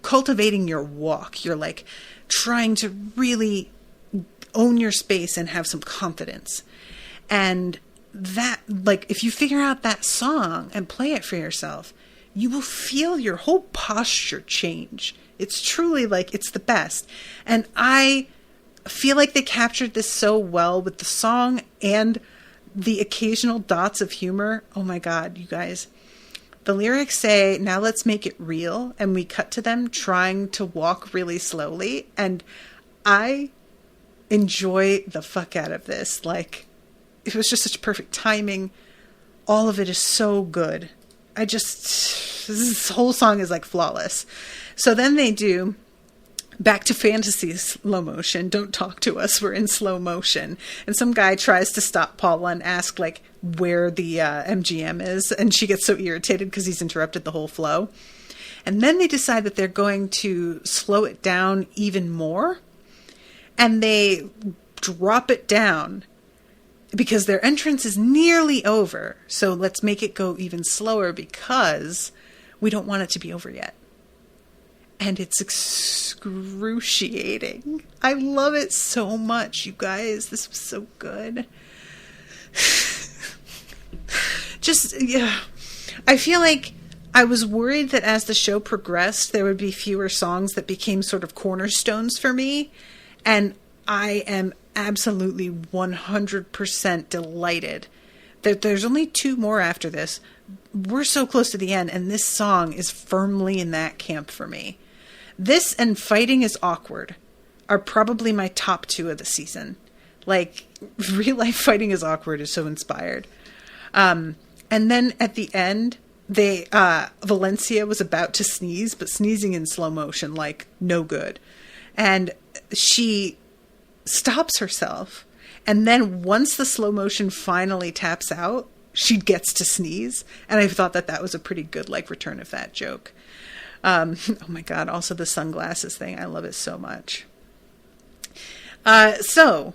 cultivating your walk? You're like trying to really own your space and have some confidence. And that, like, if you figure out that song and play it for yourself, you will feel your whole posture change. It's truly like, it's the best. And I feel like they captured this so well with the song and the occasional dots of humor. Oh my God, you guys. The lyrics say, now let's make it real. And we cut to them trying to walk really slowly. And I enjoy the fuck out of this. Like, it was just such perfect timing. All of it is so good. This whole song is like flawless. So then they do Back to Fantasy slow motion. Don't talk to us. We're in slow motion. And some guy tries to stop Paula and ask like where the MGM is. And she gets so irritated because he's interrupted the whole flow. And then they decide that they're going to slow it down even more. And they drop it down because their entrance is nearly over. So let's make it go even slower because we don't want it to be over yet. and it's excruciating. I love it so much, you guys. This was so good. Just, yeah. I feel like I was worried that as the show progressed, there would be fewer songs that became sort of cornerstones for me. And I am absolutely 100% delighted that there's only 2 more after this. We're so close to the end, and this song is firmly in that camp for me. This and Fighting is Awkward are probably my top 2 of the season. Like, real life Fighting is Awkward is so inspired. And then at the end, Valencia was about to sneeze, but sneezing in slow motion, like, no good. And she stops herself. And then once the slow motion finally taps out, she gets to sneeze. And I thought that was a pretty good, like, return of that joke. Oh my God. Also the sunglasses thing. I love it so much. So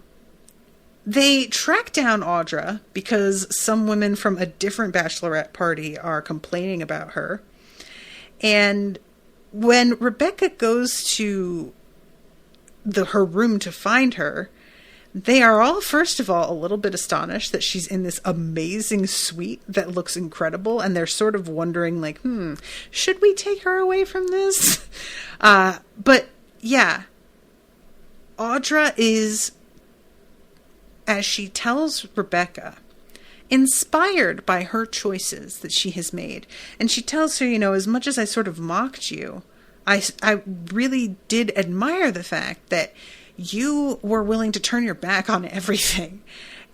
they track down Audra because some women from a different bachelorette party are complaining about her. And when Rebecca goes to her room to find her, they are all, first of all, a little bit astonished that she's in this amazing suite that looks incredible. And they're sort of wondering, like, should we take her away from this? But yeah, Audra is, as she tells Rebecca, inspired by her choices that she has made. And she tells her, as much as I sort of mocked you, I really did admire the fact that you were willing to turn your back on everything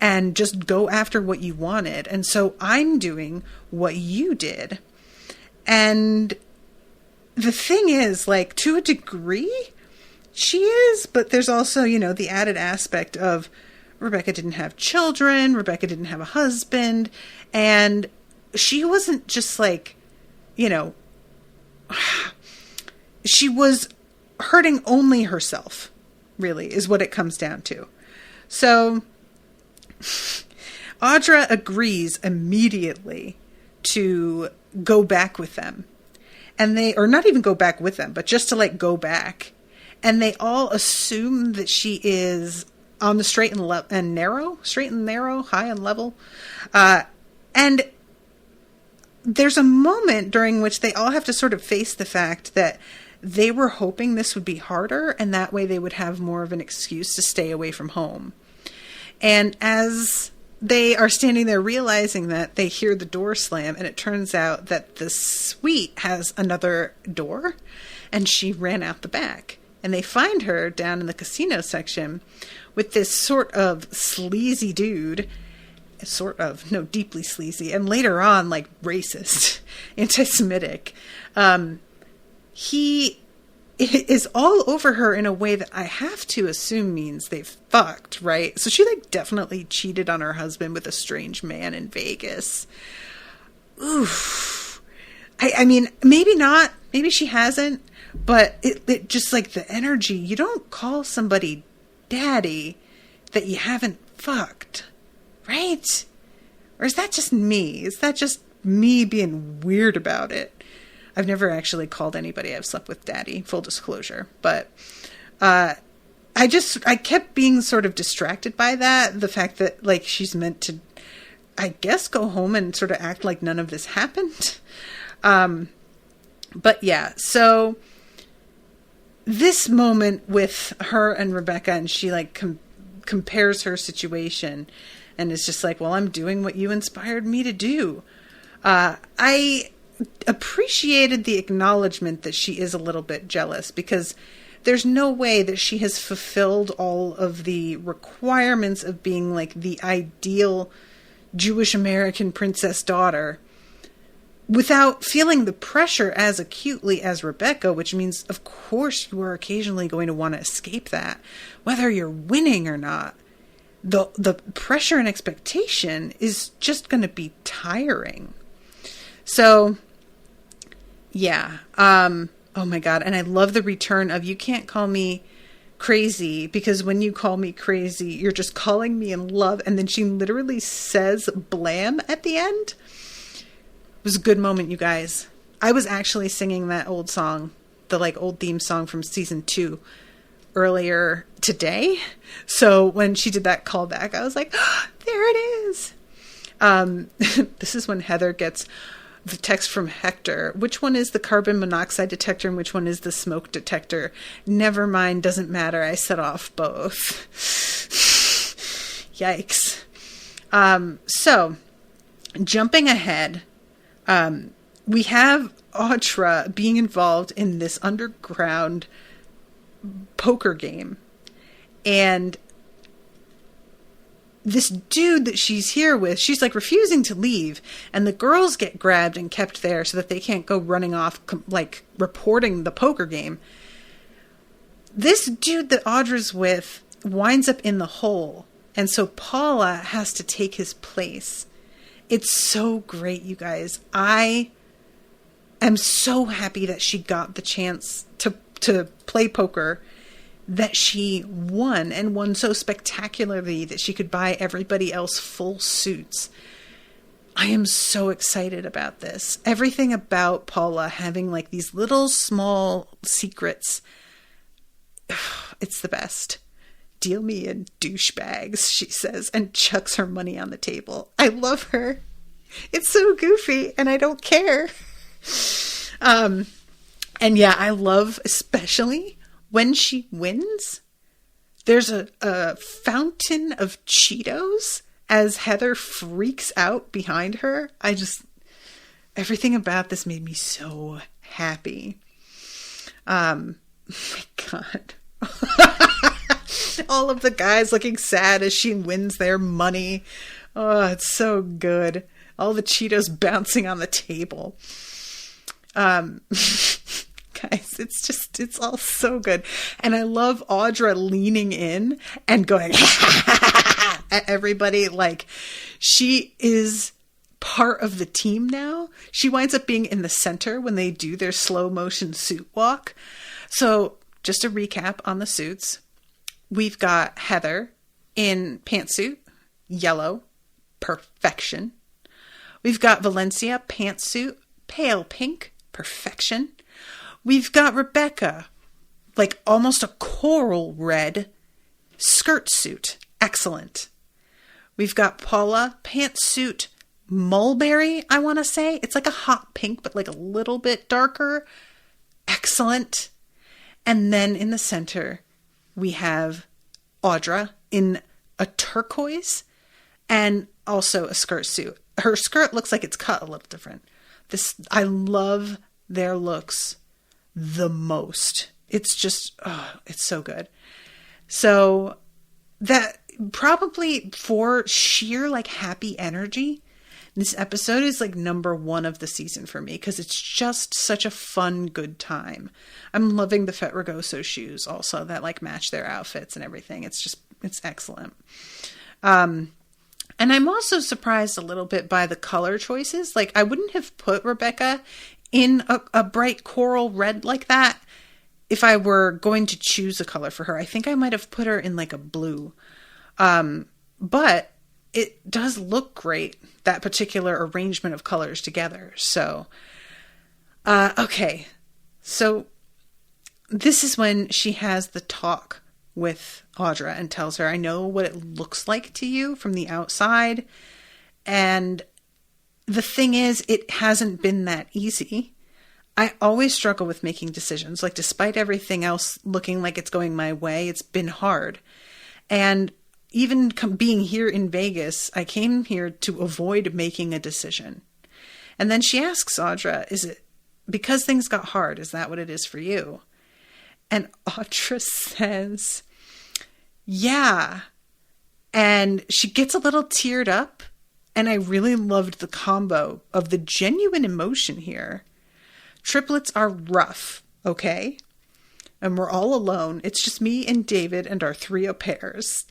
and just go after what you wanted. And so I'm doing what you did. And the thing is, like, to a degree, she is, but there's also, the added aspect of Rebecca didn't have children, Rebecca didn't have a husband, and she wasn't just like, she was hurting only herself, really, is what it comes down to. So Audra agrees immediately to go back with them. And or not even go back with them, but just to, like, go back. And they all assume that she is on the straight and narrow, high and level. And there's a moment during which they all have to sort of face the fact that they were hoping this would be harder, and that way they would have more of an excuse to stay away from home. And as they are standing there realizing that, they hear the door slam, and it turns out that the suite has another door, and she ran out the back. And they find her down in the casino section with this sort of sleazy dude, deeply sleazy, and later on, like, racist, anti-Semitic. He is all over her in a way that I have to assume means they've fucked, right? So she, like, definitely cheated on her husband with a strange man in Vegas. Oof. I mean, maybe not. Maybe she hasn't. But it just, like, the energy. You don't call somebody daddy that you haven't fucked, right? Or is that just me? Is that just me being weird about it? I've never actually called anybody I've slept with daddy, full disclosure. But I kept being sort of distracted by that. The fact that, like, she's meant to, I guess, go home and sort of act like none of this happened. But yeah, so this moment with her and Rebecca, and she, like, compares her situation and is just like, well, I'm doing what you inspired me to do. I appreciated the acknowledgement that she is a little bit jealous, because there's no way that she has fulfilled all of the requirements of being, like, the ideal Jewish American princess daughter without feeling the pressure as acutely as Rebecca, which means, of course, you are occasionally going to want to escape that, whether you're winning or not. The pressure and expectation is just going to be tiring. So, yeah. Oh my God. And I love the return of, you can't call me crazy, because when you call me crazy, you're just calling me in love. And then she literally says blam at the end. It was a good moment, you guys. I was actually singing that old song the like old theme song from season 2 earlier today. So when she did that callback, I was like, oh, there it is. This is when Heather gets the text from Hector. Which one is the carbon monoxide detector and which one is the smoke detector? Never mind, doesn't matter. I set off both. Yikes. So jumping ahead, we have Audra being involved in this underground poker game. And this dude that she's here with, she's like refusing to leave. And the girls get grabbed and kept there so that they can't go running off, like reporting the poker game. This dude that Audra's with winds up in the hole. And so Paula has to take his place. It's so great, you guys. I am so happy that she got the chance to play poker, that she won, and won so spectacularly that she could buy everybody else full suits. I am so excited about this. Everything about Paula having like these little small secrets. It's the best. Deal me in douchebags, she says, and chucks her money on the table. I love her. It's so goofy, and I don't care. And yeah, I love, especially when she wins, there's a fountain of Cheetos as Heather freaks out behind her. Everything about this made me so happy. My God. All of the guys looking sad as she wins their money. Oh, it's so good. All the Cheetos bouncing on the table. Guys, it's all so good. And I love Audra leaning in and going at everybody. Like, she is part of the team now. She winds up being in the center when they do their slow motion suit walk. So just a recap on the suits. We've got Heather in pantsuit, yellow, perfection. We've got Valencia, pantsuit, pale pink, perfection. We've got Rebecca, like almost a coral red skirt suit, excellent. We've got Paula, pantsuit, mulberry, I want to say. It's like a hot pink, but like a little bit darker, excellent. And then in the center, we have Audra in a turquoise and also a skirt suit. Her skirt looks like it's cut a little different. I love their looks the most. It's just, it's so good. So that probably for sheer like happy energy, this episode is like number 1 of the season for me because it's just such a fun, good time. I'm loving the Fetragoso shoes also that like match their outfits and everything. It's excellent. And I'm also surprised a little bit by the color choices. Like I wouldn't have put Rebecca in a bright coral red like that if I were going to choose a color for her. I think I might have put her in like a blue. But it does look great, that particular arrangement of colors together. So, okay. So this is when she has the talk with Audra and tells her, I know what it looks like to you from the outside. And the thing is, it hasn't been that easy. I always struggle with making decisions. Like, despite everything else looking like it's going my way, it's been hard. And even being here in Vegas, I came here to avoid making a decision. And then she asks Audra, is it because things got hard? Is that what it is for you? And Audra says, yeah. And she gets a little teared up. And I really loved the combo of the genuine emotion here. Triplets are rough, okay? And we're all alone. It's just me and David and our 3 au pairs.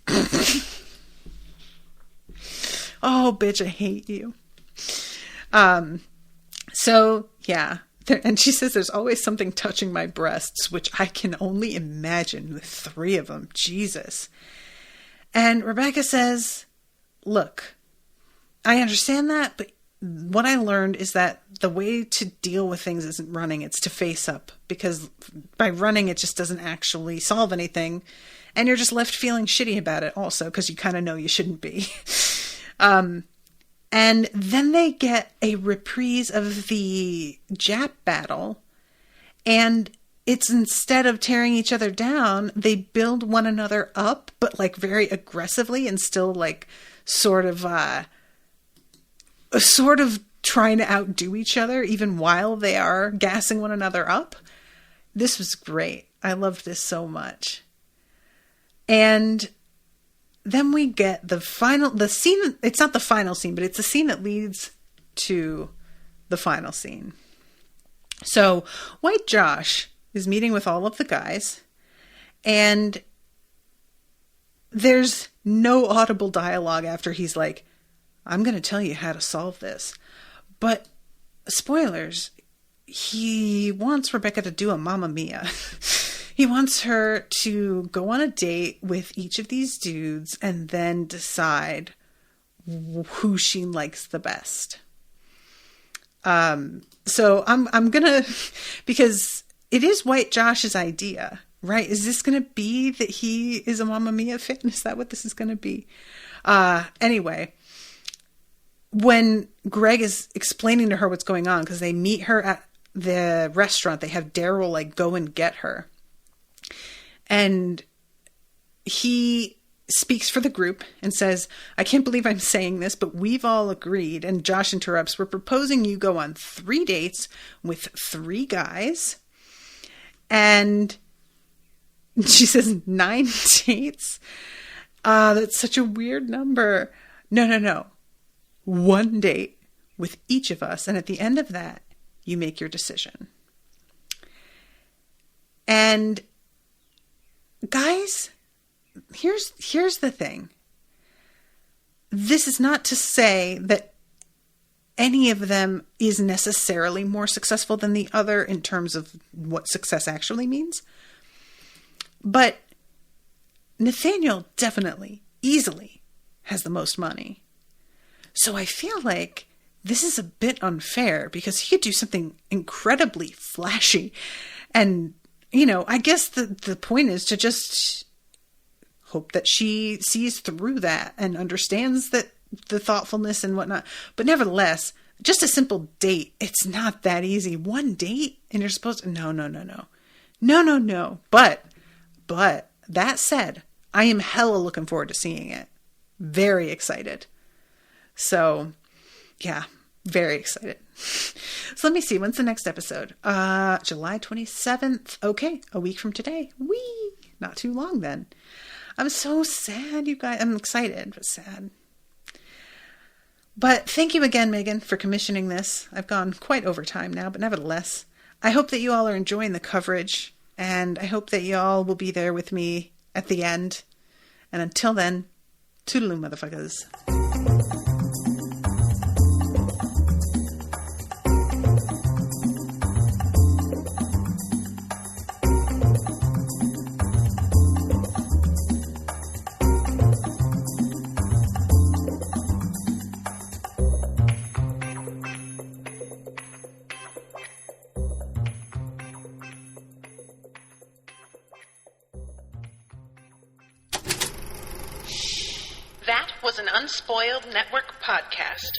Oh, bitch, I hate you. So, yeah. And she says there's always something touching my breasts, which I can only imagine with 3 of them. Jesus. And Rebecca says, look, I understand that, but what I learned is that the way to deal with things isn't running, it's to face up, because by running, it just doesn't actually solve anything. And you're just left feeling shitty about it also, because you kind of know you shouldn't be. And then they get a reprise of the Jap battle, and it's, instead of tearing each other down, they build one another up, but like very aggressively, and still like sort of trying to outdo each other even while they are gassing one another up. This was great. I loved this so much. And then we get the scene. It's not the final scene, but it's the scene that leads to the final scene. So White Josh is meeting with all of the guys, and there's no audible dialogue after he's like, I'm going to tell you how to solve this. But spoilers, he wants Rebecca to do a Mamma Mia. He wants her to go on a date with each of these dudes and then decide who she likes the best. So I'm gonna, because it is White Josh's idea, right? Is this gonna be that he is a Mamma Mia fan? Is that what this is gonna be? Anyway, when Greg is explaining to her what's going on, because they meet her at the restaurant, they have Daryl like go and get her. And he speaks for the group and says, I can't believe I'm saying this, but we've all agreed. And Josh interrupts, we're proposing you go on 3 dates with 3 guys. And she says 9 dates. That's such a weird number. No. 1 date with each of us. And at the end of that, you make your decision. And guys, here's the thing. This is not to say that any of them is necessarily more successful than the other in terms of what success actually means. But Nathaniel definitely, easily has the most money. So I feel like this is a bit unfair, because he could do something incredibly flashy. And, I guess the point is to just hope that she sees through that and understands that the thoughtfulness and whatnot. But nevertheless, just a simple date, it's not that easy. 1 date and you're supposed to, no. But that said, I am hella looking forward to seeing it. Very excited. So yeah, very excited. So let me see. When's the next episode? July 27th. Okay. A week from today. Whee! Not too long then. I'm so sad, you guys. I'm excited, but sad. But thank you again, Megan, for commissioning this. I've gone quite over time now, but nevertheless, I hope that you all are enjoying the coverage, and I hope that you all will be there with me at the end. And until then, toodaloo, motherfuckers. That was an Unspoiled Network podcast.